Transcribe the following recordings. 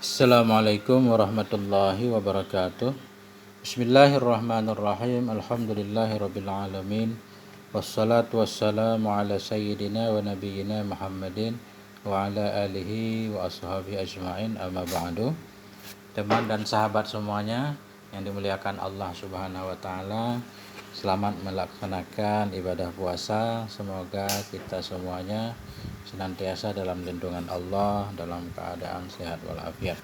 Assalamualaikum warahmatullahi wabarakatuh. Bismillahirrahmanirrahim. Alhamdulillahirabbil alamin. Wassalatu wassalamu ala sayyidina wa nabiyyina Muhammadin wa ala alihi wa ashabihi ajmain. Amma ba'du. Teman dan sahabat semuanya yang dimuliakan Allah Subhanahu wa taala, selamat melaksanakan ibadah puasa. Semoga kita semuanya senantiasa dalam lindungan Allah, dalam keadaan sehat walafiat.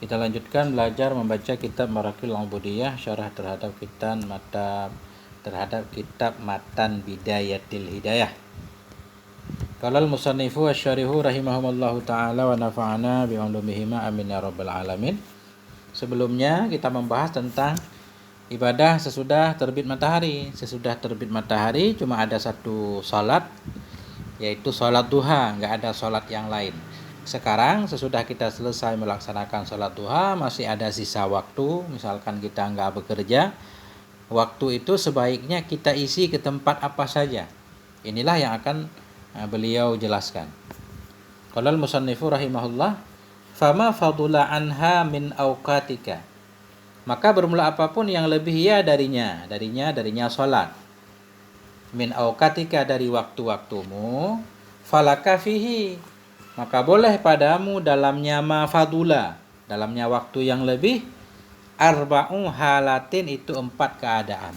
Kita lanjutkan belajar membaca kitab Marakil Ubudiyah, syarah terhadap kitab Matan Bidayatil Hidayah. Qala al-musannifu wasyarihu rahimahumullahu taala wa nafa'ana bi ulumihima amin ya rabbal alamin. Sebelumnya kita membahas tentang ibadah sesudah terbit matahari. Sesudah terbit matahari cuma ada satu salat, yaitu salat duha, enggak ada salat yang lain. Sekarang sesudah kita selesai melaksanakan salat duha, masih ada sisa waktu. Misalkan kita enggak bekerja, waktu itu sebaiknya kita isi ke tempat apa saja. Inilah yang akan beliau jelaskan. Qala al-musannifu rahimahullah, fama fadula anha min auqatika. Maka bermula apapun yang lebih ya darinya salat. Min auqatika, dari waktu-waktumu, falaka fihi, maka boleh padamu dalamnya ma fadula, dalamnya waktu yang lebih, arba'u halatin, itu 4 keadaan.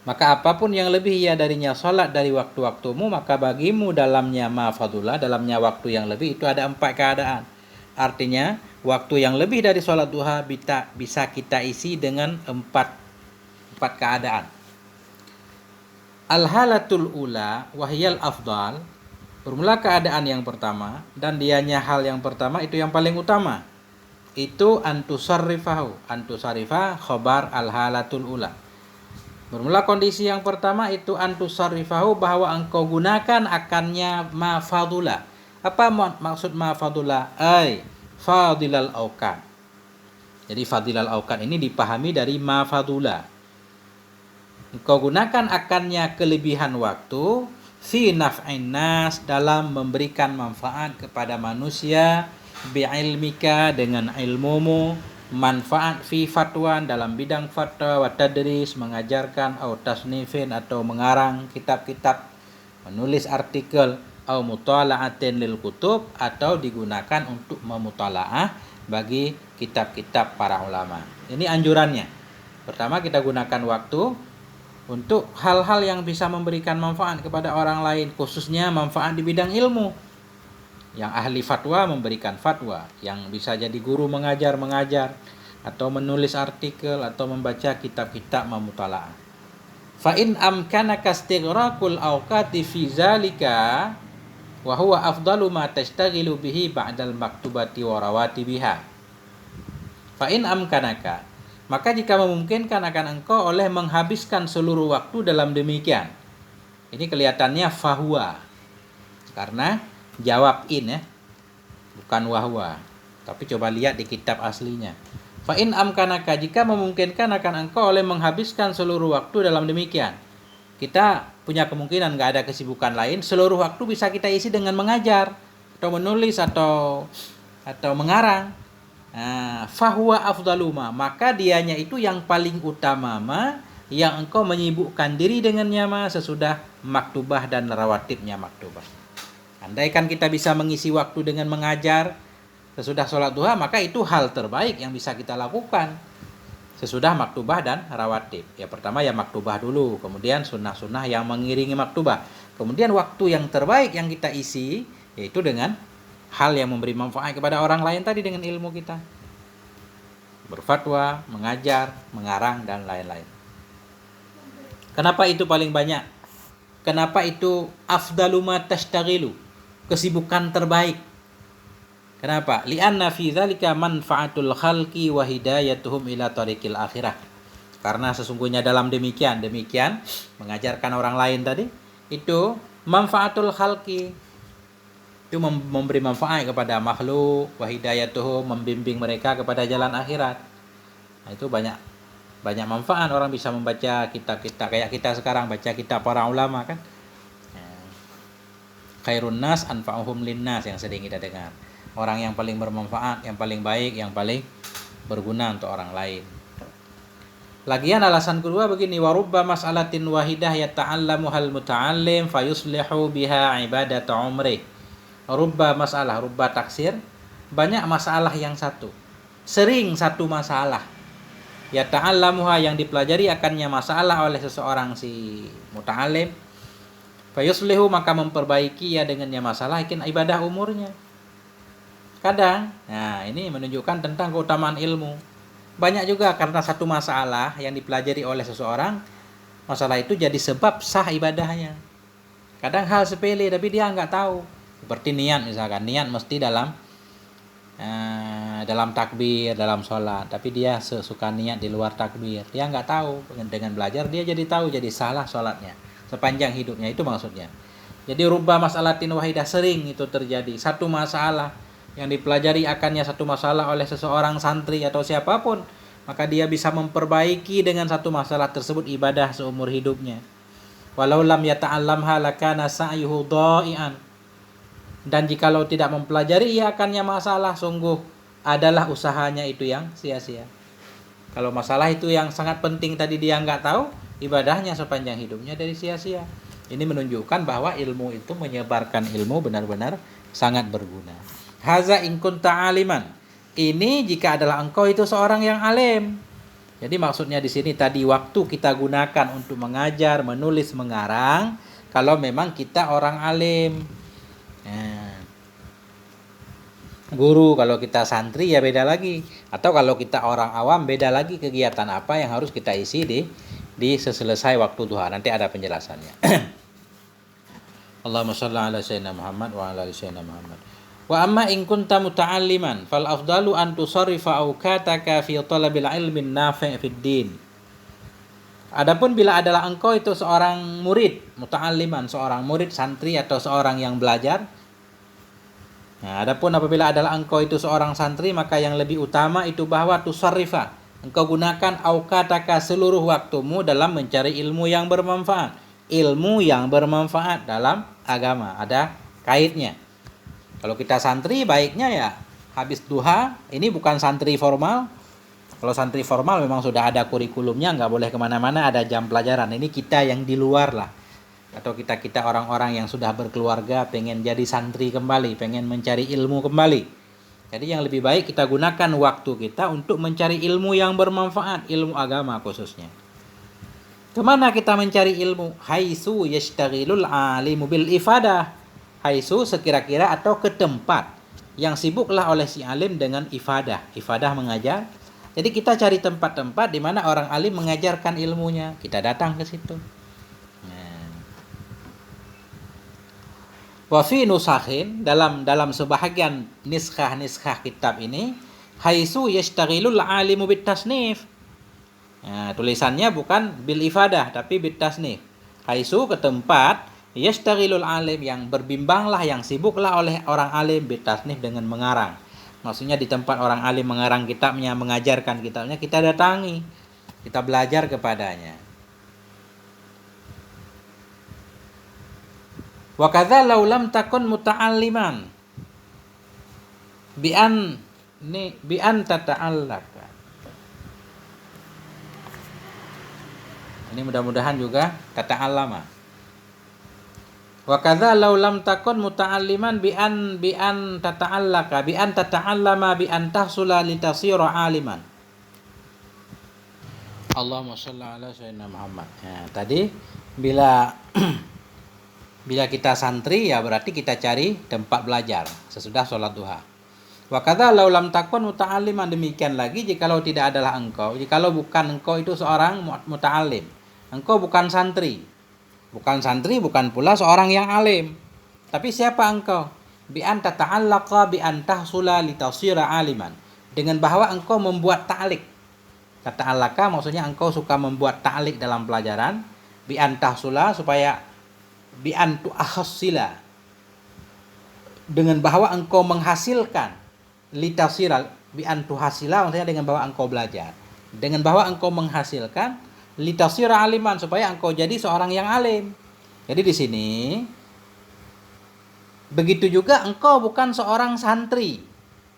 Maka apapun yang lebih ya darinya salat dari waktu-waktumu, maka bagimu dalamnya ma fadula, dalamnya waktu yang lebih itu ada 4 keadaan. Artinya waktu yang lebih dari salat duha bisa kita isi dengan 4 keadaan. Al-halatul ula wahyal afdal, bermula keadaan yang pertama, dan dianya hal yang pertama itu yang paling utama. Itu antusarrifa khobar al-halatul ula. Bermula kondisi yang pertama itu antusarrifahu, bahwa engkau gunakan akannya ma fadula. Apa maksud ma fadula? Fadilal auqat. Jadi fadilal auqat ini dipahami dari ma fadula. Engkau gunakan akannya kelebihan waktu, fi naf'in nas, dalam memberikan manfaat kepada manusia, bi'ilmika, dengan ilmumu, manfaat fi fatwan, dalam bidang fatwa, wa tadris, mengajarkan, atau tasnifin, atau mengarang kitab-kitab, menulis artikel, atau mutala'atin lil kutub, atau digunakan untuk memutalaah bagi kitab-kitab para ulama. Ini anjurannya. Pertama, kita gunakan waktu untuk hal-hal yang bisa memberikan manfaat kepada orang lain, khususnya manfaat di bidang ilmu. Yang ahli fatwa memberikan fatwa, yang bisa jadi guru mengajar, atau menulis artikel, atau membaca kitab-kitab memutalaah. Fa in amkanaka istighraqul awqati fi zalika wa huwa afdalu ma tashtaghilu bihi ba'dal maktubati wa rawatibiha. Fa in amkanaka, maka jika memungkinkan akan engkau oleh menghabiskan seluruh waktu dalam demikian. Ini kelihatannya fahuwa, karena jawab in ya, bukan wahwa. Tapi coba lihat di kitab aslinya. Fa in amkanaka, jika memungkinkan akan engkau oleh menghabiskan seluruh waktu dalam demikian. Kita punya kemungkinan nggak ada kesibukan lain, seluruh waktu bisa kita isi dengan mengajar, atau menulis, atau mengarang. Fahuwa afdaluma, maka dianya itu yang paling utama yang engkau menyibukkan diri dengannya sesudah maktubah dan rawatibnya maktubah. Andaikan kita bisa mengisi waktu dengan mengajar sesudah sholat duha, maka itu hal terbaik yang bisa kita lakukan sesudah maktubah dan rawatib. Ya pertama ya maktubah dulu, kemudian sunnah-sunnah yang mengiringi maktubah. Kemudian waktu yang terbaik yang kita isi yaitu dengan hal yang memberi manfaat kepada orang lain tadi, dengan ilmu kita. Berfatwa, mengajar, mengarang, dan lain-lain. Kenapa itu paling banyak? Kenapa itu afdalu ma tashtaghilu? Kesibukan terbaik. Kenapa? Li'anna fi dzalika manfaatul khalqi wa hidayatuhum ila tariqil akhirah. Karena sesungguhnya dalam demikian mengajarkan orang lain tadi, itu manfaatul khalqi, itu memberi manfaat kepada makhluk, wa hidayatuhum, membimbing mereka kepada jalan akhirat. Nah, itu banyak manfaat. Orang bisa membaca kitab-kitab kayak kita sekarang baca kitab para ulama kan. Khairun nas anfa'uhum linnas yang sering kita dengar. orang yang paling bermanfaat, yang paling baik, yang paling berguna untuk orang lain. Lagian alasan kedua begini, warubba mas'alatin wahidah yata'allamuhal muta'allim fayuslihu biha ibadat umri. Rubba masalah, rubba taksir, banyak masalah yang satu. Sering satu masalah. Yata'allamuha yang dipelajari akannya masalah oleh seseorang si muta'allim. Fayuslihu maka memperbaiki ya dengannya masalah ikin ibadah umurnya. Kadang, nah ini menunjukkan tentang keutamaan ilmu. Banyak juga karena satu masalah yang dipelajari oleh seseorang, masalah itu jadi sebab sah ibadahnya. Kadang hal sepele tapi dia nggak tahu. Seperti niat misalkan, niat mesti dalam takbir, dalam sholat. Tapi dia suka niat di luar takbir. Dia nggak tahu. Dengan belajar dia jadi tahu, jadi salah sholatnya sepanjang hidupnya. Itu maksudnya. Jadi rubba mas'alatin wahidah, sering itu terjadi. Satu masalah yang dipelajari akannya satu masalah oleh seseorang santri atau siapapun, maka dia bisa memperbaiki dengan satu masalah tersebut ibadah seumur hidupnya. Walau lam yata'allamha lakana sa'yuhu dha'ian. Dan jikalau tidak mempelajari ia akannya masalah, sungguh adalah usahanya itu yang sia-sia. Kalau masalah itu yang sangat penting tadi dia nggak tahu, ibadahnya sepanjang hidupnya dari sia-sia. Ini menunjukkan bahwa ilmu itu, menyebarkan ilmu benar-benar sangat berguna. Haza in kunta aliman. Ini jika adalah engkau itu seorang yang alim. Jadi maksudnya di sini tadi waktu kita gunakan untuk mengajar, menulis, mengarang kalau memang kita orang alim. Nah, guru, kalau kita santri ya beda lagi. Atau kalau kita orang awam beda lagi kegiatan apa yang harus kita isi di seselesai waktu duha. Nanti ada penjelasannya. Allahumma shalli ala sayyidina Muhammad wa ala ali sayyidina Muhammad. Wa amma in kunta muta'alliman fal afdalu an tusarrifa awqataka fi talabil ilmin nafi' fid din. Adapun bila adalah engkau itu seorang murid, muta'alliman, seorang murid santri atau seorang yang belajar. Nah, adapun apabila adalah engkau itu seorang santri, maka yang lebih utama itu bahwa tusarrifa, engkau gunakan awqataka seluruh waktumu dalam mencari ilmu yang bermanfaat. Ilmu yang bermanfaat dalam agama, ada kaitnya. Kalau kita santri baiknya ya habis duha, ini bukan santri formal. Kalau santri formal memang sudah ada kurikulumnya, nggak boleh kemana-mana, ada jam pelajaran. Ini kita yang di luar lah. Atau kita orang-orang yang sudah berkeluarga, pengen jadi santri kembali, pengen mencari ilmu kembali. Jadi yang lebih baik kita gunakan waktu kita untuk mencari ilmu yang bermanfaat, ilmu agama khususnya. Kemana kita mencari ilmu? Haitsu yashtaghilul alimu bil ifadah. Haitsu sekira-kira atau ke tempat yang sibuklah oleh si alim dengan ifadah. Ifadah mengajar. Jadi kita cari tempat-tempat di mana orang alim mengajarkan ilmunya. Kita datang ke situ. Wa fi nusakhin, dalam sebahagian niskah kitab ini, haitsu yashtaghilul alimu bit tasnif. Nah, tulisannya bukan bil ifadah tapi bit tasnif. Haitsu ke tempat yastaghilul alim, yang berbimbanglah, yang sibuklah oleh orang alim bitasnif dengan mengarang. Maksudnya di tempat orang alim mengarang kitabnya, mengajarkan kitabnya, kita datangi, kita belajar kepadanya. Wa kadza law lam takun muta'alliman bi an tata'allaka. Ini mudah-mudahan juga tata'allama. Wa kadza law lam takun muta'alliman bi an tata'allaka bi an tata'allama bi an tahsula litasira aliman. Allahumma shalli ala sayyidina Muhammad. Ya, tadi bila kita santri ya berarti kita cari tempat belajar sesudah sholat duha. Wa kadza law lam takun muta'alliman, demikian lagi jikalau tidak adalah engkau, jikalau bukan engkau itu seorang muta'allim. Engkau bukan santri. Bukan santri, bukan pula seorang yang alim. Tapi siapa engkau? Bi an tata'allaqa bi an tahsula litasira aliman. Dengan bahwa engkau membuat ta'liq. Tata'allaqa maksudnya engkau suka membuat ta'liq dalam pelajaran. Bi an tahsula supaya bi an tu'ahassila. Dengan bahwa engkau menghasilkan litasira bi an tuhasila, maksudnya dengan bahwa engkau belajar. Dengan bahwa engkau menghasilkan litasira aliman, supaya engkau jadi seorang yang alim. Jadi di sini Begitu juga engkau bukan seorang santri,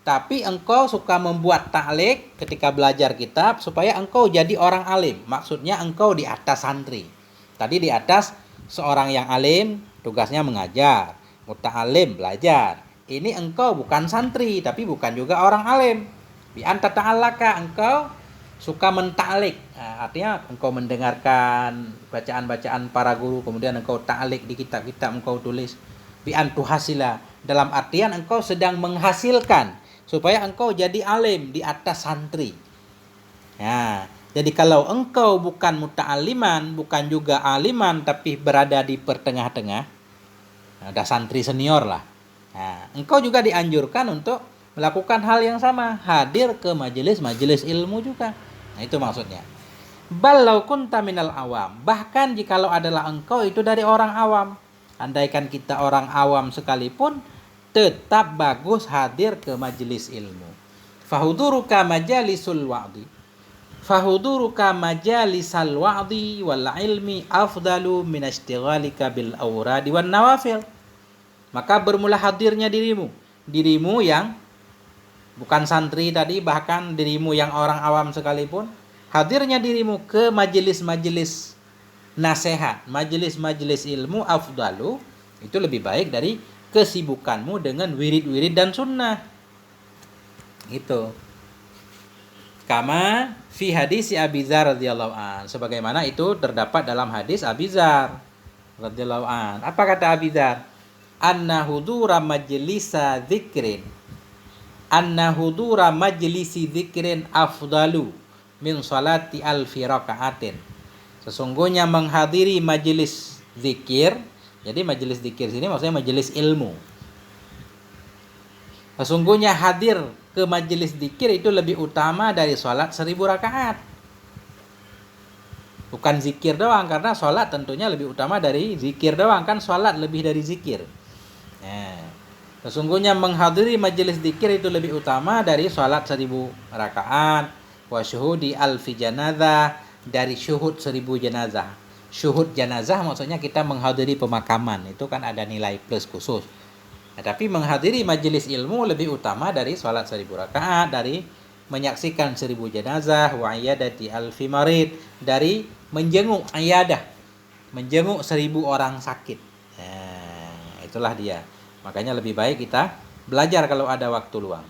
tapi engkau suka membuat taklik ketika belajar kitab supaya engkau jadi orang alim. Maksudnya engkau di atas santri. Tadi di atas seorang yang alim, tugasnya mengajar. Muta'alim, belajar. Ini engkau bukan santri, tapi bukan juga orang alim. Bi anta ta'allaka, engkau suka mentaklik. Nah, artinya engkau mendengarkan bacaan-bacaan para guru, kemudian engkau taklik di kitab-kitab, engkau tulis. Bi antu hasila, dalam artian engkau sedang menghasilkan supaya engkau jadi alim di atas santri. Nah, jadi kalau engkau bukan muta'aliman, bukan juga aliman, tapi berada di pertengah-tengah, ada santri senior lah. Nah, engkau juga dianjurkan untuk melakukan hal yang sama, hadir ke majelis-majelis ilmu juga. Nah, itu maksudnya. Balau kunta minal awam, bahkan jikalau adalah engkau itu dari orang awam. Andaikan kita orang awam sekalipun, tetap bagus hadir ke majelis ilmu. Fahuduruka majalisul wa'di. Fahuduruka majalisal wa'di wal ilmi afdalu min ishtighalika bil awradi wan nawafil. Maka bermula hadirnya dirimu yang bukan santri tadi, bahkan dirimu yang orang awam sekalipun, hadirnya dirimu ke majelis-majelis nasihat, majelis-majelis ilmu afdalu, itu lebih baik dari kesibukanmu dengan wirid-wirid dan sunnah. Gitu. Kama fi hadis Abi Dzar radhiyallahu an, sebagaimana itu terdapat dalam hadis Abi Dzar radhiyallahu an. Apa kata Abi Dzar? Anna hudura majlisa dzikrin, anna hudura majlisi dzikrin afdalu min salati alfi raka'atin. Sesungguhnya menghadiri majelis zikir, jadi majelis zikir sini maksudnya majelis ilmu. Sesungguhnya hadir ke majelis zikir itu lebih utama dari sholat 1000 rakaat. Bukan zikir doang, karena sholat tentunya lebih utama dari zikir doang, kan sholat lebih dari zikir. Nah, sesungguhnya menghadiri majelis zikir itu lebih utama dari sholat 1000 rakaat. Wa syuhudi alfi janazah, dari syuhud 1000 jenazah. Syuhud jenazah maksudnya kita menghadiri pemakaman, itu kan ada nilai plus khusus. Nah, tapi menghadiri majelis ilmu lebih utama dari sholat 1000 rakaat, dari menyaksikan 1000 jenazah, wa iyadati alfi marid, dari menjenguk iyadah, menjenguk 1000 orang sakit. Nah, itulah dia. Makanya lebih baik kita belajar kalau ada waktu luang.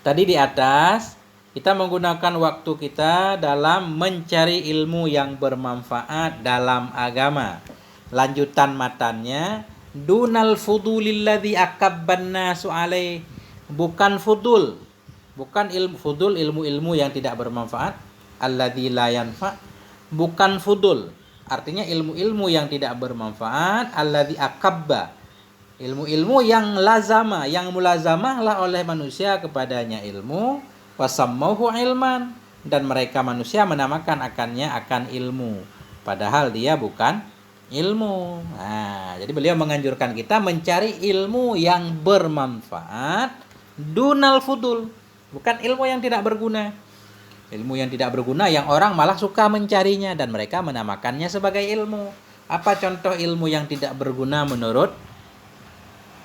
Tadi di atas kita menggunakan waktu kita dalam mencari ilmu yang bermanfaat dalam agama. Lanjutan matannya, dunal fudulil ladzi akabban nasu alaih. Bukan fudul. Bukan ilmu fudul, ilmu-ilmu yang tidak bermanfaat. Alladzi la yanfa. Bukan fudul. Artinya ilmu-ilmu yang tidak bermanfaat. Alladzi akabba. Ilmu-ilmu yang lazama, yang mulazamahlah oleh manusia kepadanya ilmu. Wasammauhu ilman, dan mereka manusia menamakan akan ilmu, padahal dia bukan ilmu. Nah, jadi beliau menganjurkan kita mencari ilmu yang bermanfaat dunal fudul, bukan ilmu yang tidak berguna. Ilmu yang tidak berguna yang orang malah suka mencarinya dan mereka menamakannya sebagai ilmu. Apa contoh ilmu yang tidak berguna menurut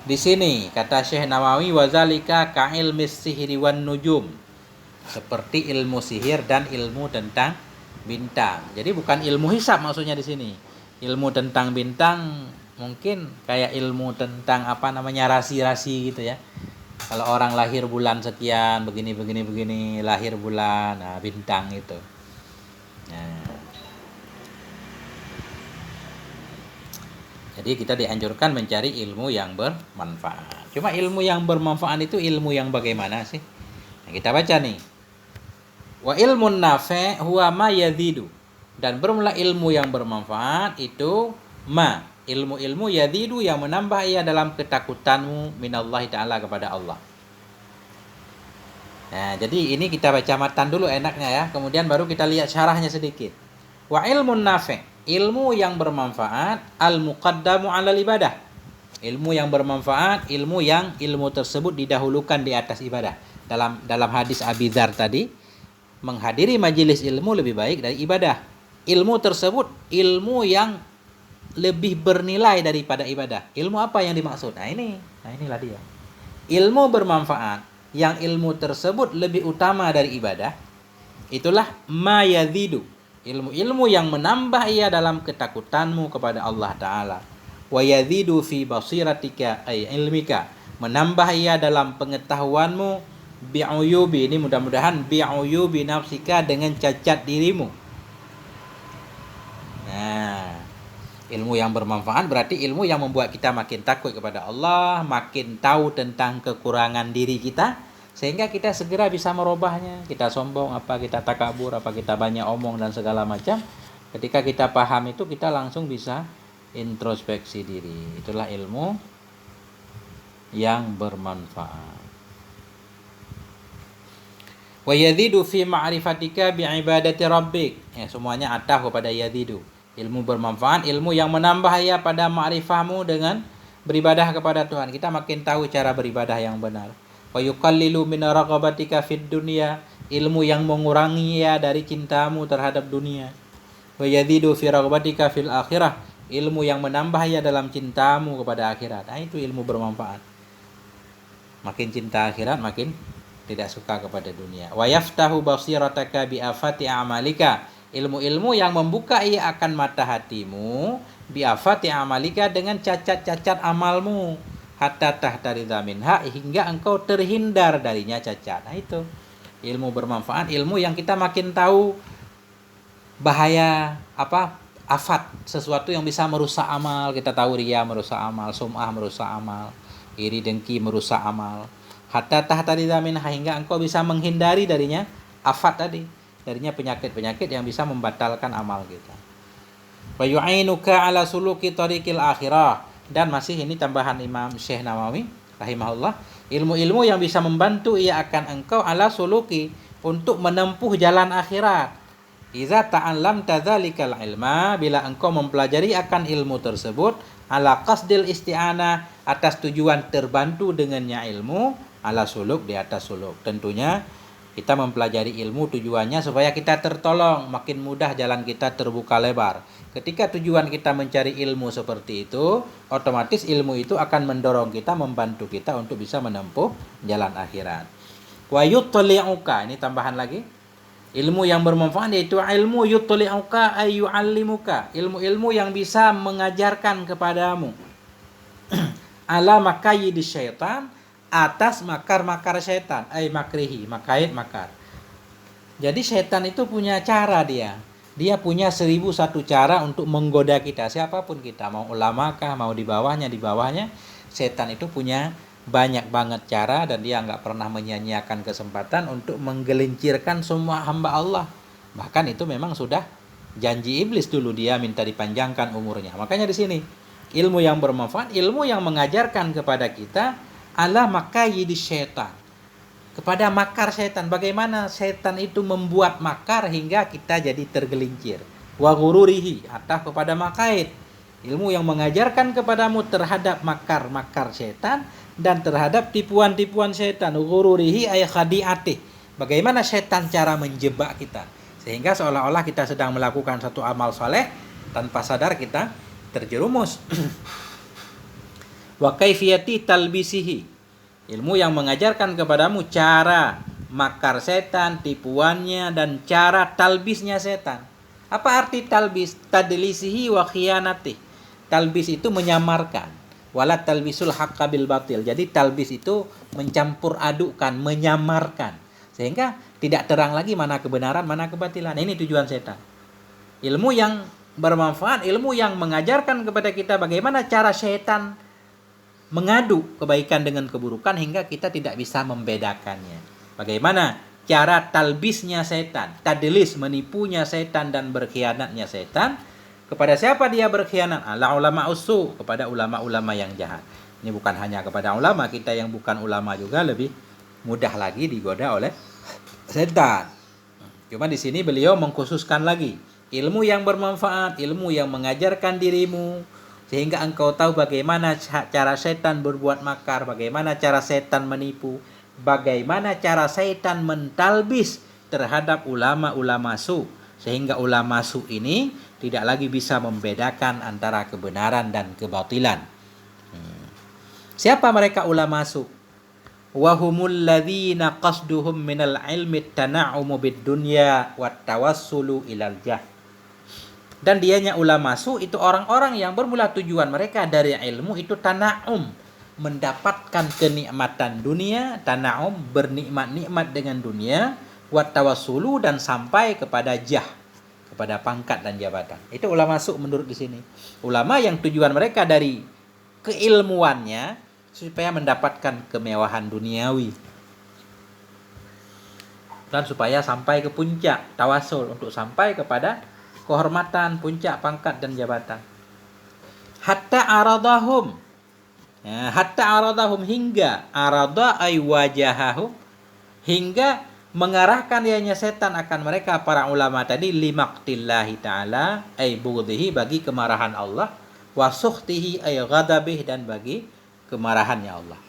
di sini? Kata Syekh Nawawi, wazalika ka ilmis sihri wan nujum, seperti ilmu sihir dan ilmu tentang bintang. Jadi bukan ilmu hisab maksudnya di sini. Ilmu tentang bintang mungkin kayak ilmu tentang rasi-rasi gitu ya. Kalau orang lahir bulan sekian, begini, lahir bulan, nah bintang itu. Nah. Jadi kita dianjurkan mencari ilmu yang bermanfaat. Cuma ilmu yang bermanfaat itu ilmu yang bagaimana sih? Nah, kita baca nih. Wa ilmun nafi' huwa ma yazidu, dan bermula ilmu yang bermanfaat itu ma, ilmu-ilmu yazidu yang menambah ia dalam ketakutanmu minallahi ta'ala, kepada Allah. Nah, jadi ini kita baca matan dulu enaknya ya, kemudian baru kita lihat syarahnya sedikit. Wa ilmun nafi', ilmu yang bermanfaat, al muqaddamu 'alal ibadah. Ilmu yang bermanfaat, ilmu tersebut didahulukan di atas ibadah. Dalam hadis Abi Dzar tadi, menghadiri majelis ilmu lebih baik dari ibadah. Ilmu tersebut ilmu yang lebih bernilai daripada ibadah. Ilmu apa yang dimaksud? Nah inilah dia. Ilmu bermanfaat yang ilmu tersebut lebih utama dari ibadah, itulah ma yazidu. Ilmu-ilmu yang menambah ia dalam ketakutanmu kepada Allah Ta'ala. Wa yazidu fi basiratika ay ilmika. Menambah ia dalam pengetahuanmu bi'uyubi. Ini mudah-mudahan bi'uyubi nafsika, dengan cacat dirimu. Nah, ilmu yang bermanfaat berarti ilmu yang membuat kita makin takut kepada Allah, makin tahu tentang kekurangan diri kita, sehingga kita segera bisa merubahnya. Kita sombong apa, kita takabur apa, kita banyak omong dan segala macam. Ketika kita paham itu, kita langsung bisa introspeksi diri. Itulah ilmu yang bermanfaat. Wa yazidu fi ma'rifatika bi'ibadati rabbik. Semuanya ataf kepada yazidu. Ilmu bermanfaat, ilmu yang menambah ya pada ma'rifahmu dengan beribadah kepada Tuhan. Kita makin tahu cara beribadah yang benar. Wa yuqallilu min raghabatika fid dunya. Ilmu yang mengurangi ya dari cintamu terhadap dunia. Wa yazidu fi raghabatika fil akhirah. Ilmu yang menambah ya dalam cintamu kepada akhirat. Nah, itu ilmu bermanfaat. Makin cinta akhirat, makin tidak suka kepada dunia. Wa yaftahu basirataka bi afati a'malika. Ilmu-ilmu yang membuka ia akan mata hatimu bi afati a'malika, dengan cacat-cacat amalmu, hatta tahtaridza minha, hingga engkau terhindar darinya cacat. Nah, itu ilmu bermanfaat, ilmu yang kita makin tahu bahaya afat, sesuatu yang bisa merusak amal. Kita tahu riya merusak amal, sum'ah merusak amal, iri dengki merusak amal. Hatta tahtaridza minha, hingga engkau bisa menghindari darinya afat tadi, darinya penyakit-penyakit yang bisa membatalkan amal kita. Wa yu'inuka ala suluki tariqil akhirah. Dan masih ini tambahan Imam Syekh Nawawi rahimahullah, ilmu-ilmu yang bisa membantu ia akan engkau ala suluki, untuk menempuh jalan akhirat. Iza ta'allam tadzalikal ilma, bila engkau mempelajari akan ilmu tersebut, ala qasdil isti'anah, atas tujuan terbantu dengannya ilmu, ala suluk, di atas suluk. Tentunya kita mempelajari ilmu tujuannya supaya kita tertolong, makin mudah jalan kita terbuka lebar. Ketika tujuan kita mencari ilmu seperti itu, otomatis ilmu itu akan mendorong kita, membantu kita untuk bisa menempuh jalan akhirat. Wa yutli'uka, ini tambahan lagi. Ilmu yang bermanfaat yaitu ilmu yutli'uka ay yu'allimuka, ilmu-ilmu yang bisa mengajarkan kepadamu ala makayidi syaitan, atas makar-makar setan, ay makrihi, makar. Jadi setan itu punya cara, dia punya 1001 cara untuk menggoda kita, siapapun kita, mau ulama kah, mau di bawahnya, setan itu punya banyak banget cara, dan dia nggak pernah menyia-nyiakan kesempatan untuk menggelincirkan semua hamba Allah. Bahkan itu memang sudah janji iblis dulu, dia minta dipanjangkan umurnya. Makanya di sini ilmu yang bermanfaat, ilmu yang mengajarkan kepada kita ala makayidi syaitan, kepada makar setan, bagaimana setan itu membuat makar hingga kita jadi tergelincir. Wa ghururihi, atau kepada makaid, ilmu yang mengajarkan kepadamu terhadap makar-makar setan dan terhadap tipuan-tipuan setan. Ghururihi ay khadi'atih, bagaimana setan cara menjebak kita, sehingga seolah-olah kita sedang melakukan satu amal soleh, tanpa sadar kita terjerumus. Wa kaifiyati talbisihi, ilmu yang mengajarkan kepadamu cara makar setan, tipuannya, dan cara talbisnya setan. Apa arti talbis? Tadlisihi wa khiyanatih. Talbis itu menyamarkan. Wala talbisul haqqa bil batil. Jadi talbis itu mencampur adukkan, menyamarkan, sehingga tidak terang lagi mana kebenaran, mana kebatilan. Ini tujuan setan. Ilmu yang bermanfaat, ilmu yang mengajarkan kepada kita bagaimana cara setan mengadu kebaikan dengan keburukan hingga kita tidak bisa membedakannya. Bagaimana cara talbisnya setan, tadlis, menipunya setan dan berkhianatnya setan. Kepada siapa dia berkhianat? Ala ulama usu, kepada ulama-ulama yang jahat. Ini bukan hanya kepada ulama, kita yang bukan ulama juga lebih mudah lagi digoda oleh setan. Cuma di sini beliau mengkhususkan lagi ilmu yang bermanfaat, ilmu yang mengajarkan dirimu, sehingga engkau tahu bagaimana cara setan berbuat makar, bagaimana cara setan menipu, bagaimana cara setan mentalbis terhadap ulama-ulama su, sehingga ulama su ini tidak lagi bisa membedakan antara kebenaran dan kebatilan. Siapa mereka ulama su? Wahumul ladzina qasduhum minal ilmi tana'umu bid dunya wat tawassulu ilal jah. Dan dianya ulama su itu orang-orang yang bermula tujuan mereka dari ilmu itu tana'um, mendapatkan kenikmatan dunia, tana'um bernikmat-nikmat dengan dunia, wat tawassulu dan sampai kepada jah, kepada pangkat dan jabatan. Itu ulama su menurut di sini. Ulama yang tujuan mereka dari keilmuannya supaya mendapatkan kemewahan duniawi dan supaya sampai ke puncak tawasul, untuk sampai kepada kehormatan, puncak pangkat dan jabatan. Hatta aradahum, ya, hatta aradahum hingga arada ay wajahahum, hingga mengarahkan ianya setan akan mereka para ulama tadi limaqtillahi ta'ala ay bughdhihi, bagi kemarahan Allah, wa sukhtihi ay ghadabih, dan bagi kemarahannya Allah.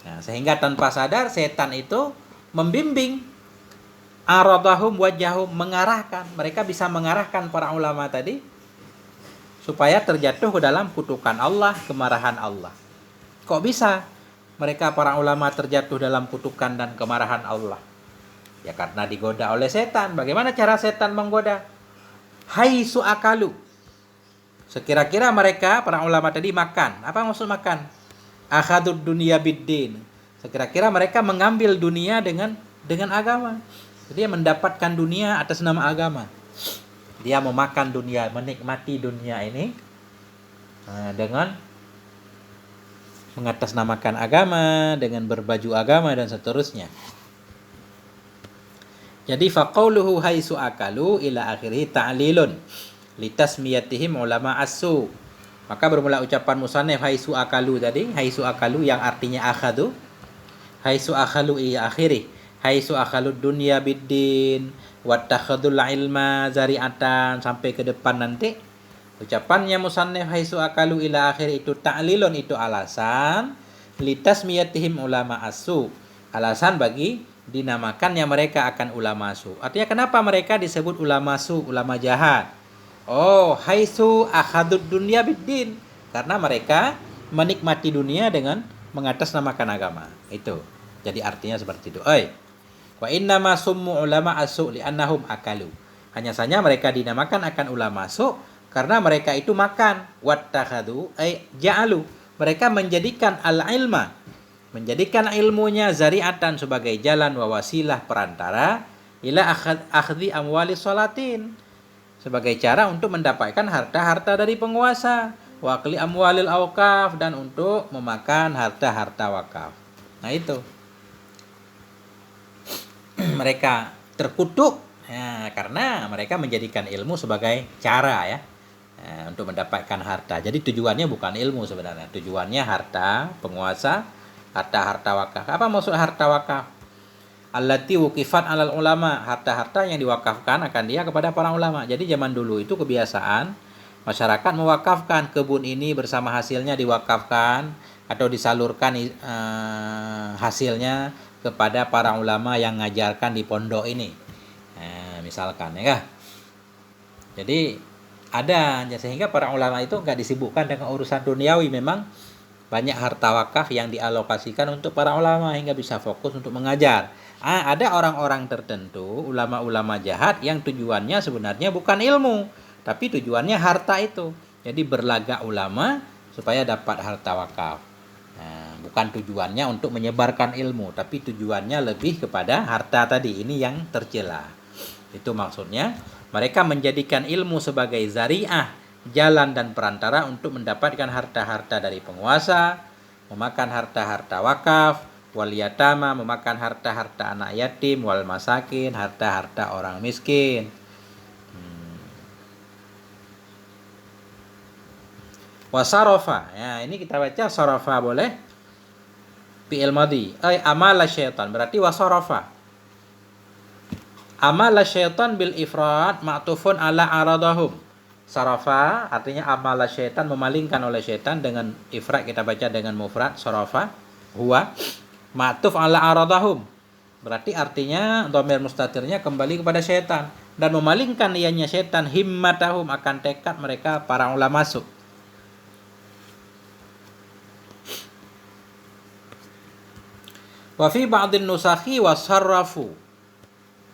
Nah, sehingga tanpa sadar setan itu membimbing, aradahum wajahum, mengarahkan, mereka bisa mengarahkan para ulama tadi supaya terjatuh ke dalam kutukan Allah, kemarahan Allah. Kok bisa mereka para ulama terjatuh dalam kutukan dan kemarahan Allah? Ya karena digoda oleh setan. Bagaimana cara setan menggoda? Haitsu akalu. Sekira-kira mereka para ulama tadi makan. Apa maksud makan? Akhadud dunia biddin. Sekira-kira mereka mengambil dunia dengan agama. Jadi dia mendapatkan dunia atas nama agama. Dia memakan dunia, menikmati dunia ini dengan mengatasnamakan agama, dengan berbaju agama dan seterusnya. Jadi faqauluhu haitsu akalu ila akhirih ta'lilun litasmiyatihim ulama as-su. Maka bermula ucapan musannif haitsu akalu tadi, haitsu akalu yang artinya akhadu, haitsu akhalu ila akhirih, haitsu akhalu dunya biddin wattakhadul ilma zari'atan, sampai ke depan nanti ucapannya musannif haitsu akalu ila akhir itu ta'lilun, itu alasan litasmiyatihim ulama as-su, alasan bagi dinamakannya mereka akan ulama su. Artinya kenapa mereka disebut ulama su, ulama jahat? Oh, haitsu akhadud dunya biddin, karena mereka menikmati dunia dengan mengatasnamakan agama. Itu. Jadi artinya seperti itu. Wa inna ma summu ulama as-su li'annahum akalu. Hanya saja mereka dinamakan akan ulama su karena mereka itu makan. Wattakhadu ay ja'alu. Mereka menjadikan al-ilma, menjadikan ilmunya zari'atan, sebagai jalan wa wasilah, perantara, ila akhdhi amwali salatin, sebagai cara untuk mendapatkan harta-harta dari penguasa, wa akli amwalil awqaf, dan untuk memakan harta-harta wakaf. Nah itu. Mereka terkutuk ya, karena mereka menjadikan ilmu sebagai cara ya, untuk mendapatkan harta. Jadi tujuannya bukan ilmu sebenarnya, tujuannya harta penguasa, harta-harta wakaf. Apa maksud harta wakaf? Allati wukifat alal ulama, harta-harta yang diwakafkan akan dia kepada para ulama. Jadi zaman dulu itu kebiasaan masyarakat mewakafkan kebun ini bersama hasilnya diwakafkan atau disalurkan hasilnya kepada para ulama yang ngajarkan di pondok ini. Misalkan ya. Jadi ada, sehingga para ulama itu enggak disibukkan dengan urusan duniawi. Memang banyak harta wakaf yang dialokasikan untuk para ulama hingga bisa fokus untuk mengajar. Ada orang-orang tertentu, ulama-ulama jahat yang tujuannya sebenarnya bukan ilmu, tapi tujuannya harta itu. Jadi berlagak ulama supaya dapat harta wakaf. Bukan tujuannya untuk menyebarkan ilmu, tapi tujuannya lebih kepada harta tadi. Ini yang tercela. Itu maksudnya mereka menjadikan ilmu sebagai zari'ah, jalan dan perantara untuk mendapatkan harta-harta dari penguasa, memakan harta-harta wakaf, wal yatama, memakan harta-harta anak yatim, wal masakin, harta-harta orang miskin. Wasarofa, ya ini kita baca sarafa boleh, fi'il madhi, amala syaitan, berarti wasarofa. Amala syaitan bil ifrad ma'tufun ala aradahum. Sarafa artinya amala syaitan, memalingkan oleh syaitan, dengan ifrad kita baca dengan mufrad sarafa, huwa ma'tuf ala aradahum, Berarti artinya dhamir mustatirnya kembali kepada setan dan memalingkan ianya setan himmatahum akan tekad mereka para ulama masuk. Wa fi ba'dhin nusakhi wasarrafu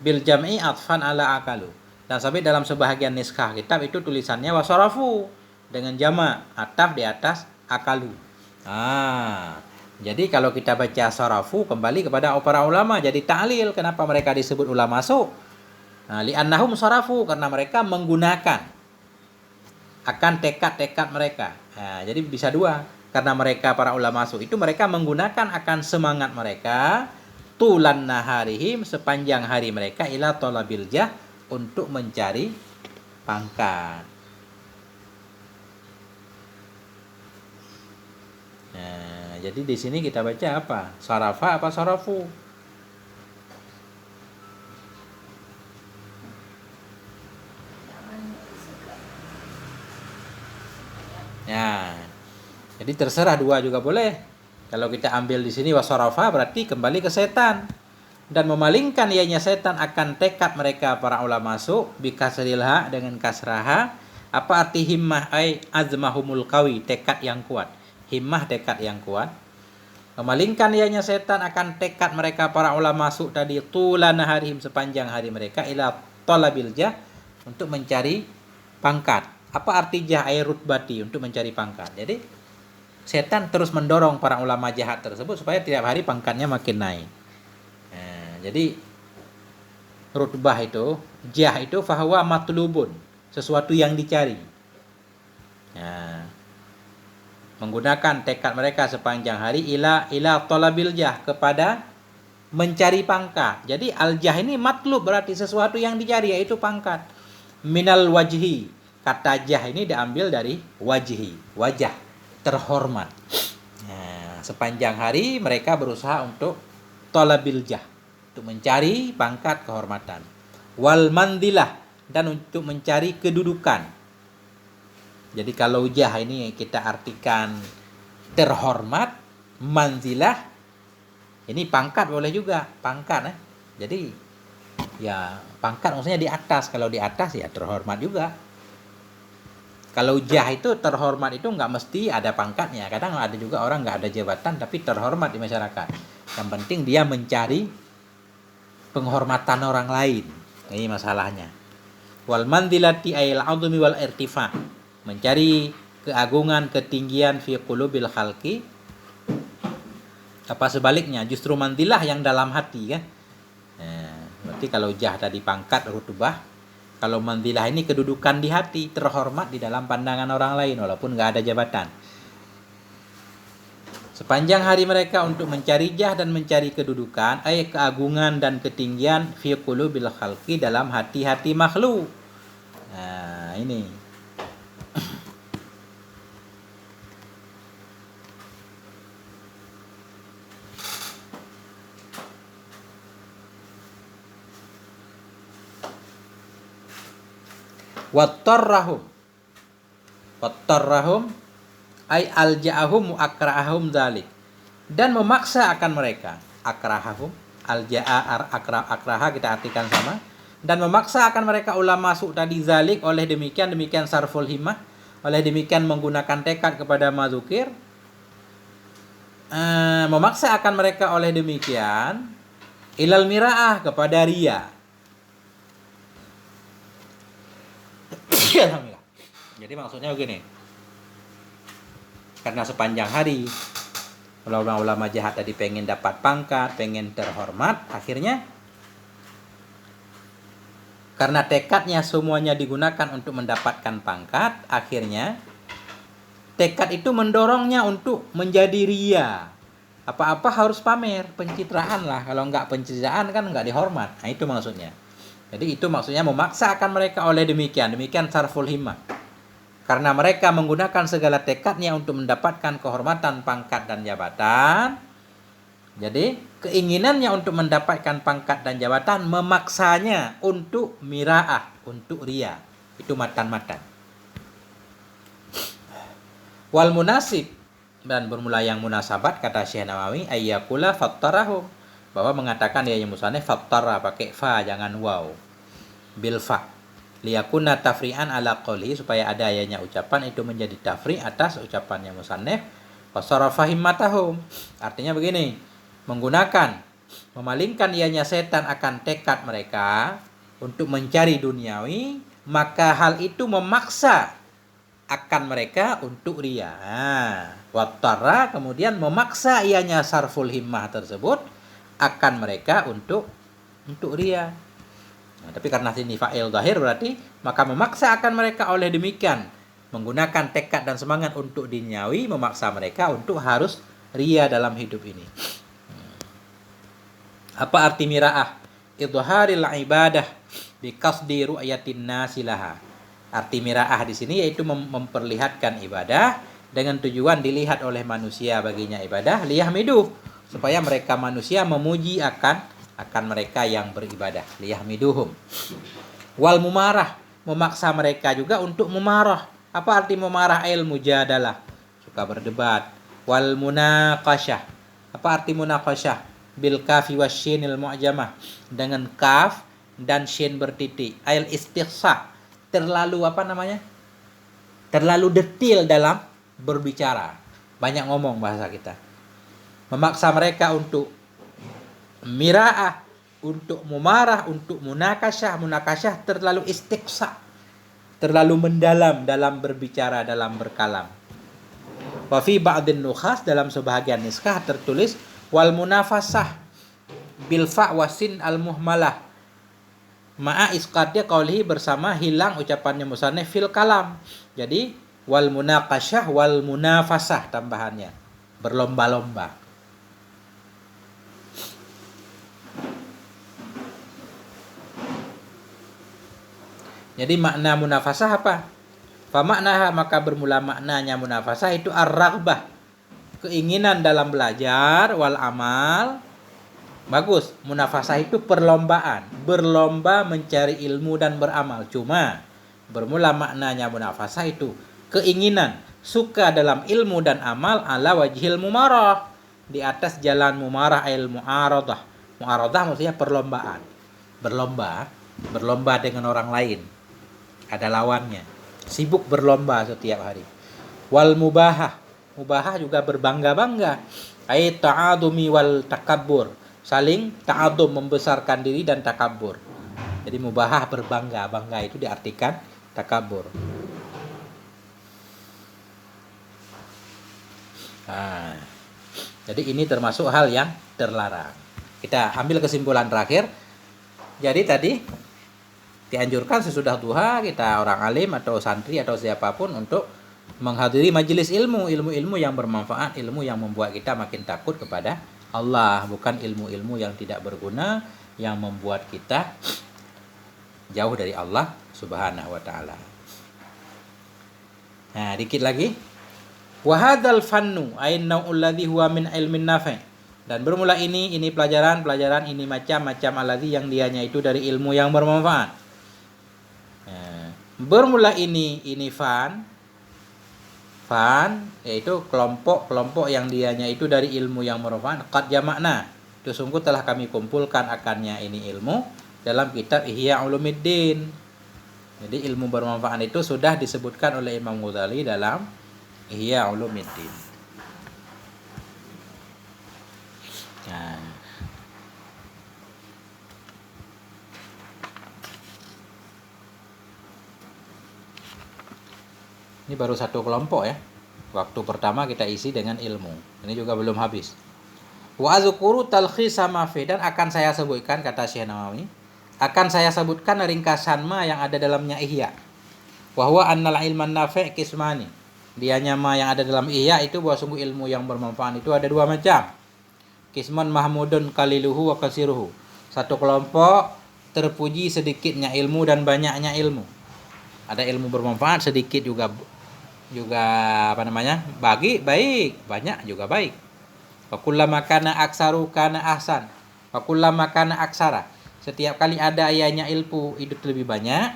bil jam'i atfan ala akalu. Dan sampai dalam sebahagian niskah kitab itu tulisannya wasarafu dengan jama' ataf di atas akalu. Jadi kalau kita baca sarafu kembali kepada para ulama, jadi ta'lil kenapa mereka disebut ulama su'. Li'annahum sarafu karena mereka menggunakan akan tekad-tekad mereka. Jadi bisa dua, karena mereka para ulama su' itu mereka menggunakan akan semangat mereka tulan naharihim sepanjang hari mereka ila talabil jah untuk mencari pangkat. Jadi di sini kita baca apa? Sarafa apa sarafu? Jadi terserah dua juga boleh. Kalau kita ambil di sini wasarafa berarti kembali ke setan dan memalingkan ianya setan akan tekad mereka para ulama su bikasril ha dengan kasraha. Apa arti himmah? Ai azmahumul qawi, tekad yang kuat. Himmah tekad yang kuat. Memalingkan ianya setan akan tekad mereka para ulama su tadi tulan harihim sepanjang hari mereka ila talabil jah untuk mencari pangkat. Apa arti jah ay rutbati untuk mencari pangkat? Jadi setan terus mendorong para ulama jahat tersebut supaya tiap hari pangkatnya makin naik. Jadi rutbah itu, jah itu fahuwa matlubun, sesuatu yang dicari. Menggunakan tekad mereka sepanjang hari ila talabil jah kepada mencari pangkat. Jadi al jah ini matlub berarti sesuatu yang dicari yaitu pangkat. Minal wajhi, kata jah ini diambil dari wajhi, wajah terhormat. Sepanjang hari mereka berusaha untuk talabil jah, untuk mencari pangkat kehormatan. Wal mandilah, dan untuk mencari kedudukan. Jadi kalau jah ini kita artikan terhormat, manzilah ini pangkat boleh juga, pangkat. Jadi ya pangkat maksudnya di atas, kalau di atas ya terhormat juga. Kalau jah itu terhormat itu nggak mesti ada pangkatnya. Kadang ada juga orang nggak ada jabatan tapi terhormat di masyarakat. Yang penting dia mencari penghormatan orang lain. Ini masalahnya. Wal mandilati ayil azmi wal irtifa. Mencari keagungan, ketinggian fi qulubil khalqi. Apa sebaliknya? Justru mandilah yang dalam hati kan. Berarti kalau jah tadi pangkat rutubah, kalau mandilah ini kedudukan di hati, terhormat di dalam pandangan orang lain walaupun nggak ada jabatan. Sepanjang hari mereka untuk mencari jah dan mencari kedudukan, keagungan dan ketinggian fi qulubil khalqi dalam hati-hati makhluk. Ini. Wattarrahum ay alja'ahum akrahum dzalik, dan memaksa akan mereka. Akrahum alja'a akraha kita artikan sama, dan memaksa akan mereka ulama su tadi zalik, oleh demikian sarful himmah, oleh demikian menggunakan tekad kepada mazukir, memaksa akan mereka oleh demikian ilal miraah, kepada ria. Jadi maksudnya begini, karena sepanjang hari ulama-ulama jahat tadi pengen dapat pangkat, pengen terhormat, akhirnya karena tekadnya semuanya digunakan untuk mendapatkan pangkat, akhirnya tekad itu mendorongnya untuk menjadi ria. Apa-apa harus pamer, pencitraan lah. Kalau nggak pencitraan kan nggak dihormat. Nah itu maksudnya. Jadi itu maksudnya memaksa akan mereka oleh demikian sarful himmah. Karena mereka menggunakan segala tekadnya untuk mendapatkan kehormatan, pangkat dan jabatan. Jadi keinginannya untuk mendapatkan pangkat dan jabatan memaksanya untuk miraah, untuk ria. Itu matan-matan. Wal munasib, dan bermula yang munasabat kata Syekh Nawawi ayyakula fattarahum, bahwa mengatakan ianya musannif fattara pakai fa jangan waw bil fa liyakuna tafri'an ala qawli supaya ada ianya ucapan itu menjadi tafri atas ucapannya musannif fasarafa himmatahum artinya begini memalingkan ianya setan akan tekad mereka untuk mencari duniawi maka hal itu memaksa akan mereka untuk riya. Wattara kemudian memaksa ianya sarful himmah tersebut akan mereka untuk riya. Nah, tapi karena sini fa'il zahir berarti maka memaksa akan mereka oleh demikian menggunakan tekad dan semangat untuk duniawi memaksa mereka untuk harus riya dalam hidup ini. Apa arti mira'ah? Idharil ibadah bi qasdi ru'yatin nasilaha. Arti mira'ah di sini yaitu memperlihatkan ibadah dengan tujuan dilihat oleh manusia baginya ibadah liyahmiduh supaya mereka manusia memuji akan mereka yang beribadah liyahmiduhum. Wal mumarah memaksa mereka juga untuk memarah. Apa arti memarah? Mujadalah suka berdebat. Wal munaqasyah. Apa arti munaqasyah? Bil kafi wasyinil mu'jamah dengan kaf dan shin bertitik. Ail istiqsa terlalu terlalu detil dalam berbicara, banyak ngomong bahasa kita. Memaksa mereka untuk mira'ah, untuk memarah, untuk munakasyah terlalu istiqsa, terlalu mendalam dalam berbicara, dalam berkalam. Wa fi ba'dhin nukhas dalam sebahagian naskah tertulis wal munafasah bil fa wasin al muhmalah ma'a isqatnya qaulihi bersama hilang ucapannya musannif fil kalam. Jadi wal munaqasyah wal munafasah tambahannya berlomba-lomba. Jadi makna munafasah apa? Fa maknaha maka bermula maknanya munafasah itu ar-raghbah, keinginan dalam belajar wal amal. Bagus, munafasah itu perlombaan, berlomba mencari ilmu dan beramal. Cuma bermula maknanya munafasah itu keinginan, suka dalam ilmu dan amal ala wajhil mumarah, di atas jalan mumarah ilmu mu'aradah. Mu'aradah maksudnya perlombaan. Berlomba dengan orang lain. Ada lawannya. Sibuk berlomba setiap hari. Wal mubahah juga berbangga-bangga. Ai ta'adumi wal takabbur. Saling ta'adum membesarkan diri dan takabur. Jadi mubahah berbangga itu diartikan takabur. Nah, jadi ini termasuk hal yang terlarang. Kita ambil kesimpulan terakhir. Jadi tadi dianjurkan sesudah duha kita orang alim atau santri atau siapapun untuk menghadiri majelis ilmu yang bermanfaat, ilmu yang membuat kita makin takut kepada Allah, bukan ilmu-ilmu yang tidak berguna yang membuat kita jauh dari Allah Subhanahu wa taala. Nah, dikit lagi. Wa hadzal fannu ain naul ladzi huwa min ilmin nafi'. Dan bermula ini pelajaran ini macam-macam alladzi yang dianya itu dari ilmu yang bermanfaat. Nah, bermula ini fan yaitu kelompok yang dianya itu dari ilmu yang bermanfaat. Qad jama'na, itu sungguh telah kami kumpulkan akannya ini ilmu dalam kitab Ihya Ulumuddin. Jadi ilmu bermanfaat itu sudah disebutkan oleh Imam Ghazali dalam Ihya Ulumuddin. Nah, ini baru satu kelompok ya. Waktu pertama kita isi dengan ilmu. Ini juga belum habis. Wa azkuru talkhisa ma fi, dan akan saya sebutkan, kata Syekh Nawawi, akan saya sebutkan ringkasan ma yang ada dalamnya Ihya. Wa huwa annal ilman nafi' qismani. Dianya ma yang ada dalam Ihya itu bahwa sungguh ilmu yang bermanfaat itu ada dua macam. Qisman mahmudun qaliluhu wa kasiruhu. Satu kelompok terpuji sedikitnya ilmu dan banyaknya ilmu. Ada ilmu bermanfaat sedikit juga baik, banyak juga baik. Wa kullama kana aksaru kana ahsan. Wa kullama kana aksara. Setiap kali ada ayahnya ilmu itu lebih banyak.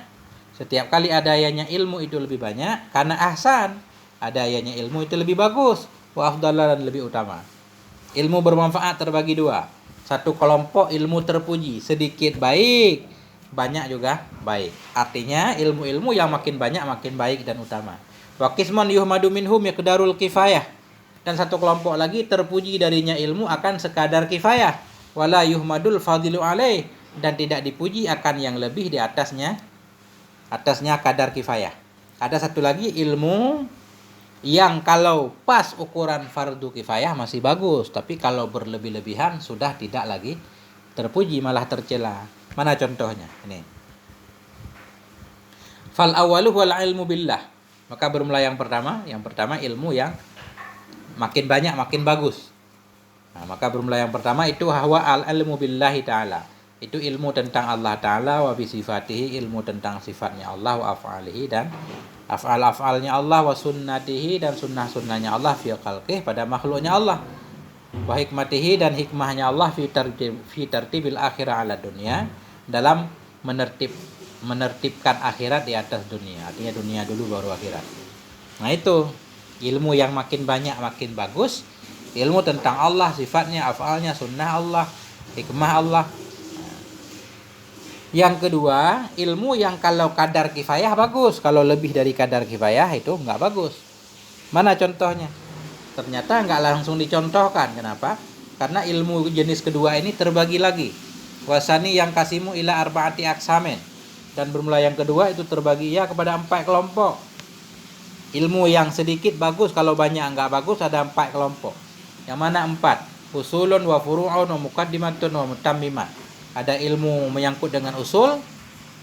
Setiap kali ada ayahnya ilmu itu lebih banyak. Karena ahsan, ada ayahnya ilmu itu lebih bagus. Wa afdala, dan lebih utama. Ilmu bermanfaat terbagi dua. Satu kelompok ilmu terpuji, sedikit baik, banyak juga baik. Artinya ilmu-ilmu yang makin banyak makin baik dan utama. Wa qismun yuhmadu minhum miqdarul kifayah. Dan satu kelompok lagi terpuji darinya ilmu akan sekadar kifayah. Wala yuhmadul fadilu alaih, dan tidak dipuji akan yang lebih di atasnya kadar kifayah. Ada satu lagi ilmu yang kalau pas ukuran fardu kifayah masih bagus, tapi kalau berlebih-lebihan sudah tidak lagi terpuji, malah tercela. Mana contohnya? Ini. Fal awalu wal ilmu billah. Maka bermula yang pertama ilmu yang makin banyak makin bagus. Nah, maka bermula yang pertama itu hawa al ilmu billahi ta'ala. Itu ilmu tentang Allah Ta'ala wa bisifatihi, ilmu tentang sifatnya Allah wa af'alihi, dan af'al-af'alnya Allah, wa sunnatihi, dan sunnah-sunnahnya Allah fi khalqih, pada makhluknya Allah, wa hikmatihi, dan hikmahnya Allah fi tartibil akhirah ala dunia, dalam menertibkan akhirat di atas dunia. Artinya dunia dulu baru akhirat. Nah itu ilmu yang makin banyak makin bagus. Ilmu tentang Allah, sifatnya, af'alnya, sunnah Allah, hikmah Allah. Yang kedua, ilmu yang kalau kadar kifayah bagus, kalau lebih dari kadar kifayah itu enggak bagus. Mana contohnya? Ternyata enggak langsung dicontohkan. Kenapa? Karena ilmu jenis kedua ini terbagi lagi. Wasani yang kasimu ila arba'ati aksamin. Dan bermula yang kedua itu terbagi ya kepada 4 kelompok. Ilmu yang sedikit bagus, kalau banyak enggak bagus, ada 4 kelompok. Yang mana 4? Usulun wa furu'un wa muqaddimatun wa mutammimah. Ada ilmu menyangkut dengan usul,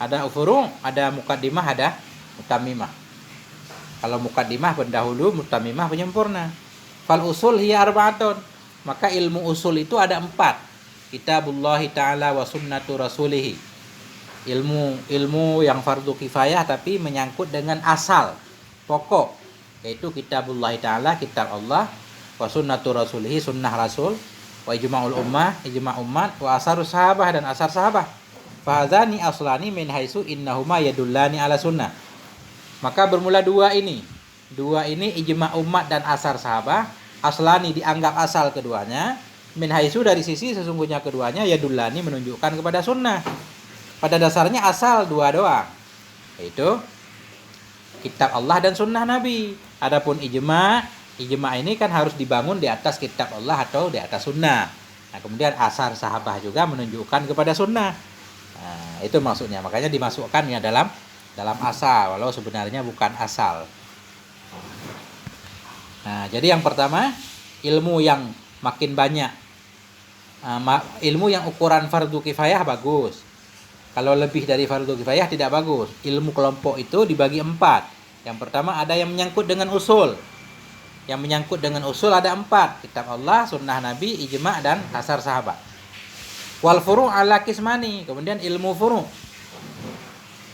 ada furu', ada muqaddimah, ada mutammimah. Kalau muqaddimah pendahulu, mutammimah penyempurna. Fal usul hiya arba'atun. Maka ilmu usul itu ada 4. Kitabullahi ta'ala wa sunnatu rasulihi. Ilmu yang fardu kifayah tapi menyangkut dengan asal, pokok, yaitu kitabullahi ta'ala, kitab Allah, wa sunnatu rasulihi, sunnah rasul, wa ijma'ul ummah, ijma' umat, wa asarus sahabah, dan asar sahabah. Fahadzani aslani min haitsu innahuma yadullani ala sunnah. Maka bermula dua ini ijma' umat dan asar sahabah. Aslani dianggap asal keduanya, min haitsu dari sisi sesungguhnya keduanya yadullani menunjukkan kepada sunnah. Pada dasarnya asal dua doang, yaitu kitab Allah dan sunnah Nabi. Adapun ijma' ini kan harus dibangun di atas kitab Allah atau di atas sunnah. Nah, kemudian asar sahabah juga menunjukkan kepada sunnah. Nah, itu maksudnya. Makanya dimasukkan ya dalam asal, walau sebenarnya bukan asal. Nah, jadi yang pertama, ilmu yang makin banyak. Ilmu yang ukuran fardu kifayah bagus. Kalau lebih dari fardu kifayah tidak bagus. Ilmu kelompok itu dibagi 4. Yang pertama ada yang menyangkut dengan usul. Yang menyangkut dengan usul ada 4. Kitab Allah, sunnah Nabi, ijma' dan asar sahabat. Wal furu' ala kismani. Kemudian ilmu furu'.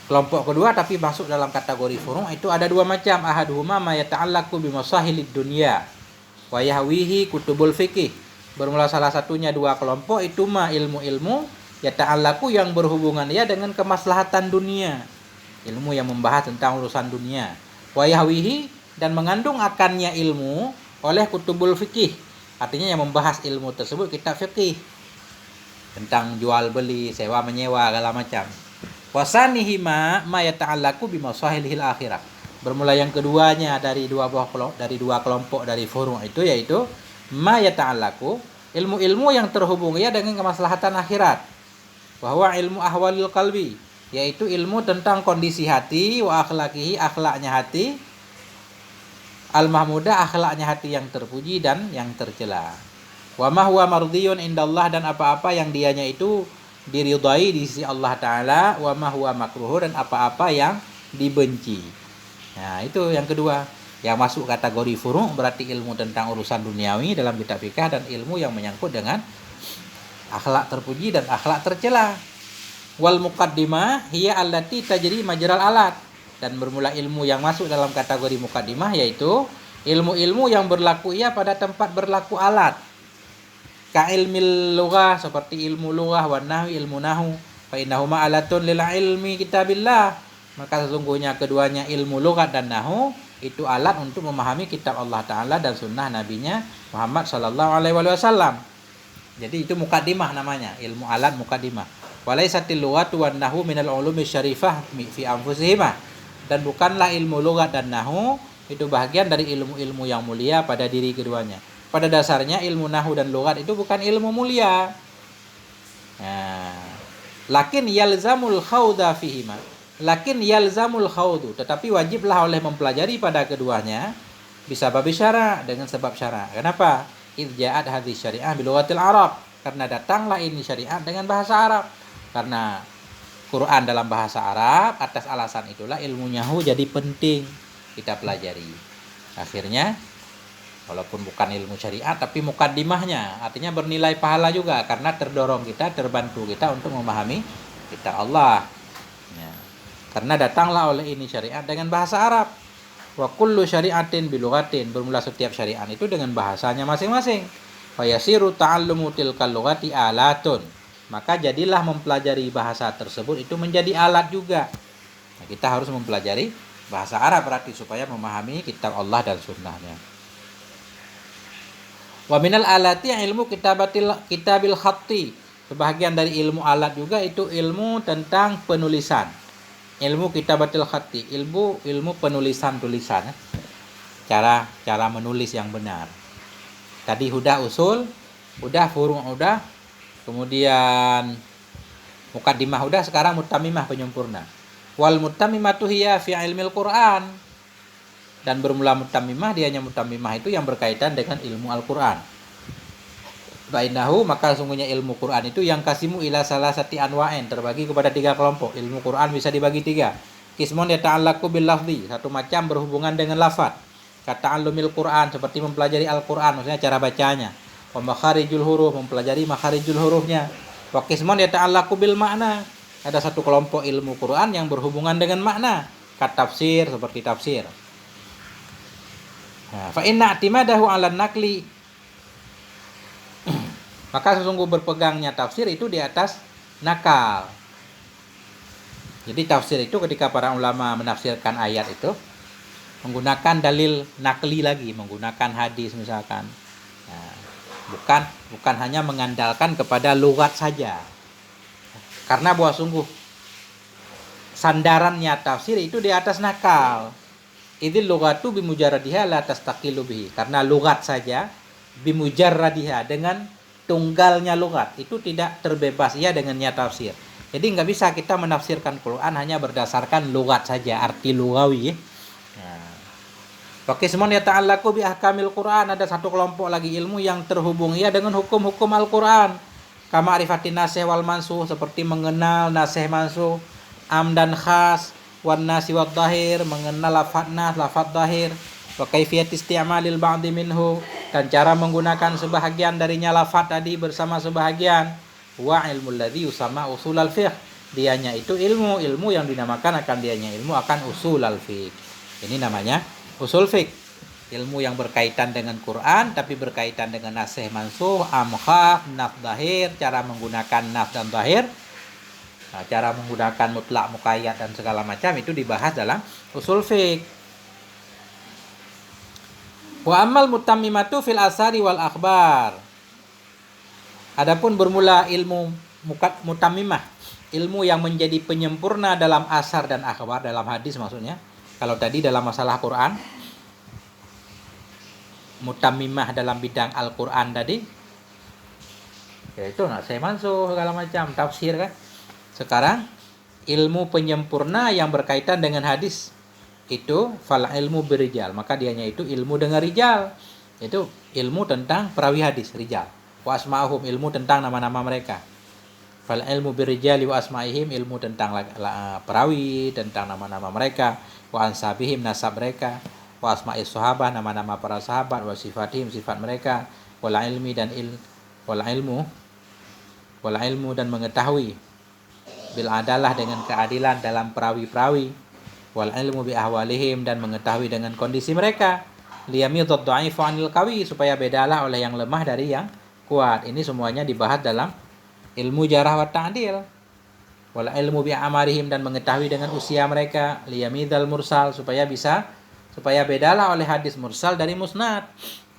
Kelompok kedua tapi masuk dalam kategori furu' itu ada 2 macam. Ahaduhuma ma yata'allaqu bi masahilid dunya wa yahwihi kutubul fikih. Bermula salah satunya 2 kelompok itu ilmu-ilmu yata'allaqu yang berhubungan ya dengan kemaslahatan dunia. Ilmu yang membahas tentang urusan dunia. Wa yahwihi, dan mengandung akannya ilmu oleh kutubul fikih. Artinya yang membahas ilmu tersebut kitab fikih. Tentang jual beli, sewa menyewa, segala macam. Wasanihi ma yata'allaqu bi masahilil akhirah. Bermula yang keduanya dari dua kelompok dari furu' itu, yaitu ma yata'allaqu, ilmu-ilmu yang terhubung ya dengan kemaslahatan akhirat. Bahwa ilmu ahwalil qalbi, yaitu ilmu tentang kondisi hati, wa akhlaqihi, akhlaknya hati, al-mahmudah, akhlaknya hati yang terpuji dan yang tercela. Wa ma huwa mardiyun indallah, dan apa-apa yang dianya itu diridai di sisi Allah Ta'ala. Wa ma huwa makruh, dan apa-apa yang dibenci. Nah itu yang kedua. Yang masuk kategori furu' berarti ilmu tentang urusan duniawi dalam kitab fikih, dan ilmu yang menyangkut dengan akhlak terpuji dan akhlak tercela. Wal muqaddimah hiya allati tajri majral alat. Dan bermula ilmu yang masuk dalam kategori muqaddimah yaitu ilmu-ilmu yang berlaku ia pada tempat berlaku alat. Ka ilmil lughah, seperti ilmu lughah, wa nahwi, ilmu nahwu. Fa innahuma alatun lil ilmi kitabillah. Maka sesungguhnya keduanya ilmu lughat dan nahwu itu alat untuk memahami kitab Allah Ta'ala dan sunnah nabinya Muhammad sallallahu alaihi wasallam. Jadi itu mukaddimah namanya, ilmu alat mukaddimah. Walaisatil lughatu wan nahwu minal ulumi syarifah fi anfusihima. Dan bukanlah ilmu lughat dan nahwu itu bagian dari ilmu-ilmu yang mulia pada diri keduanya. Pada dasarnya ilmu nahwu dan lughat itu bukan ilmu mulia. Nah, lakin yalzamul khawda fihima. Lakin yalzamul khawdu, tetapi wajiblah oleh mempelajari pada keduanya bisa babi syara dengan sebab syara. Kenapa? Idja'at hadhihi syariah bil lughatil Arab. Karena datanglah ini syariat dengan bahasa Arab. Karena Quran dalam bahasa Arab, atas alasan itulah ilmu nahwu jadi penting kita pelajari. Akhirnya walaupun bukan ilmu syariat tapi mukaddimahnya, artinya bernilai pahala juga karena terbantu kita untuk memahami kitab Allah. Ya. Karena datanglah oleh ini syariat dengan bahasa Arab. Wa kullu syari'atin bilughatin, bermula setiap syariat itu dengan bahasanya masing-masing. Fa yasiru ta'allumu tilkal lughati alatun. Maka jadilah mempelajari bahasa tersebut itu menjadi alat juga. Nah, kita harus mempelajari bahasa Arab berarti supaya memahami kitab Allah dan sunnahnya. Wa minal alati ilmu kitabil khatti. Sebahagian dari ilmu alat juga itu ilmu tentang penulisan. Ilmu kitabatil khatti, ilmu penulisan tulisan. Cara menulis yang benar. Tadi udah usul, udah furu' udah, kemudian mukaddimah udah, sekarang mutammimah penyempurna. Wal mutammimatu hiya fi ilmil Qur'an. Dan bermula mutammimah, dianya mutammimah itu yang berkaitan dengan ilmu Al-Qur'an. Bainahu, maka sungguhnya ilmu Quran itu yang kasimu ila salasati anwa'in, terbagi kepada 3 kelompok. Ilmu Quran bisa dibagi 3. Qismun yata'allaqu bil lafzi, satu macam berhubungan dengan lafaz. Kata'allumil Quran, seperti mempelajari Al-Quran, maksudnya cara bacanya. Wa makharijul huruf, mempelajari makharijul hurufnya. Wa qismun yata'allaqu bil makna, ada satu kelompok ilmu Quran yang berhubungan dengan makna. Kat tafsir, seperti tafsir. Nah, fa inna i'timadahu 'alan naqli, maka sesungguh berpegangnya tafsir itu di atas nakal. Jadi tafsir itu ketika para ulama menafsirkan ayat itu menggunakan dalil nakli lagi, menggunakan hadis misalkan. Nah, bukan hanya mengandalkan kepada lughat saja. Karena bahwa sungguh sandarannya tafsir itu di atas nakal. Idzil lughatu bimujarradiha la tastaqilu bihi. Karena lughat saja bimujarradiha, dengan tunggalnya lughat itu tidak terbebas ya dengannya tafsir. Jadi nggak bisa kita menafsirkan Quran hanya berdasarkan lughat saja, arti lugawi. Pakai semua ya ta'allaqu bi ahkamil Quran, ada satu kelompok lagi ilmu yang terhubung ya dengan hukum-hukum Al-Quran. Kama arifatin nasih wal mansuh, seperti mengenal nasih mansuh, am dan khas, wan nasi wad dhahir, mengenal lafadz nas, lafadz dhahir, wa kaifiyat isti'malil ba'di minhu, dan cara menggunakan sebahagian darinya lafadz tadi bersama sebahagian. Wa ilmul ladzi yusamma usul al-fiqh, dianya itu ilmu yang dinamakan ilmu akan usul al-fiqh. Ini namanya usul fiqh, ilmu yang berkaitan dengan Quran tapi berkaitan dengan nasih mansuh, amkhaf, nas dhahir, cara menggunakan nas dan dhahir, cara menggunakan mutlak, muqayyad dan segala macam itu dibahas dalam usul fiqh. Wa ammal mutammimatu fil asari wal akhbar. Adapun bermula ilmu mutammimah, ilmu yang menjadi penyempurna dalam asar dan akhbar, dalam hadis maksudnya. Kalau tadi dalam masalah Quran, mutammimah dalam bidang Al-Quran tadi, yaitu nasih mansuh segala macam, tafsir kan. Sekarang ilmu penyempurna yang berkaitan dengan hadis itu fal ilmu birijal, maka dianya itu ilmu dengan rijal, itu ilmu tentang perawi hadis rijal. Wa asma'uhum, ilmu tentang nama-nama mereka. Fal ilmu birijali wa asma'ihim, ilmu tentang perawi, tentang nama-nama mereka. Wa ansabihim, nasab mereka. Wa asma'is sahabah, nama-nama para sahabat. Wa sifatihim, sifat mereka. Wal ilmi dan wal ilmu dan mengetahui bil adalah, dengan keadilan dalam perawi-perawi. Wal ilmu bi ahwalihim, dan mengetahui dengan kondisi mereka. Liyamidud dha'ifu 'anil qawi, supaya bedalah oleh yang lemah dari yang kuat. Ini semuanya dibahas dalam ilmu jarah wa ta'dil. Wal ilmu bi amarihim, dan mengetahui dengan usia mereka. Liyamidal mursal, supaya bedalah oleh hadis mursal dari musnad.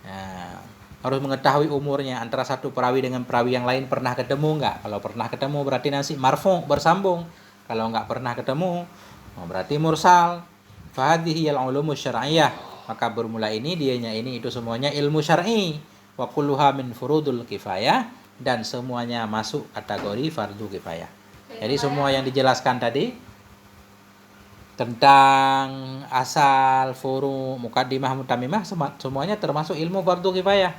Nah, harus mengetahui umurnya antara satu perawi dengan perawi yang lain pernah ketemu enggak. Kalau pernah ketemu berarti nasi marfu bersambung. Kalau enggak pernah ketemu berarti mursal. Fahadhihi al-ulumu syar'iyyah. Maka bermula ini dianya ini itu semuanya ilmu syar'i. Wa kulluha min furudul kifayah, dan semuanya masuk kategori fardu kifayah. Jadi semua yang dijelaskan tadi tentang asal, furu, mukaddimah, mutamimah semuanya termasuk ilmu fardu kifayah.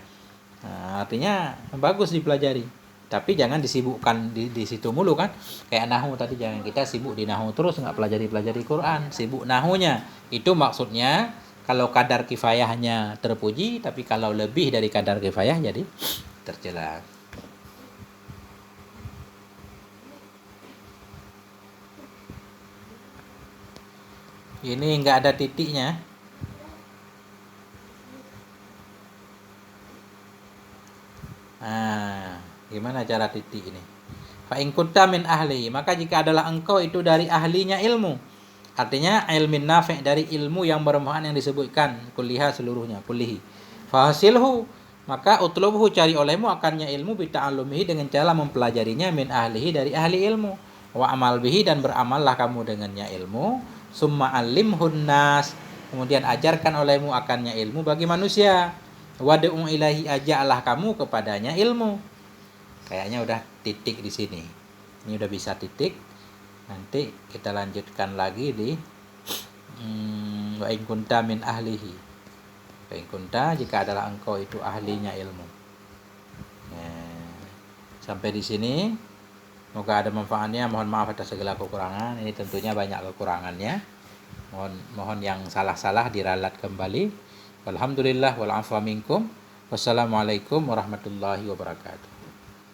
Nah, artinya bagus dipelajari. Tapi jangan disibukkan di situ mulu kan. Kayak nahu tadi, jangan kita sibuk di nahu terus, nggak pelajari Quran, sibuk nahunya. Itu maksudnya kalau kadar kifayahnya terpuji, tapi kalau lebih dari kadar kifayah jadi tercela. Ini nggak ada titiknya. Nah, gimana cara titik ini? Fa in kunta min ahli, maka jika adalah engkau itu dari ahlinya ilmu. Artinya ilmin nafi' dari ilmu yang bermanfaat yang disebutkan, kulliha seluruhnya, kullihi. Fa hasilhu, maka utlubhu cari olehmu akannya ilmu bi ta'allumihi dengan cara mempelajarinya min ahlihi dari ahli ilmu. Wa amal bihi, dan beramallah kamu dengannya ilmu. Summa alimhun nas, kemudian ajarkan olehmu akannya ilmu bagi manusia. Wad'u ilahi, ajaklah kamu kepadanya ilmu. Kayaknya udah titik di sini. Ini udah bisa titik. Nanti kita lanjutkan lagi di wa in kunta min ahlihi. Wa in kunta, jika adalah engkau itu ahlinya ilmu. Sampai di sini. Semoga ada manfaatnya. Mohon maaf atas segala kekurangan. Ini tentunya banyak kekurangannya. Mohon yang salah-salah diralat kembali. Alhamdulillah wal afwa minkum. Wassalamualaikum warahmatullahi wabarakatuh.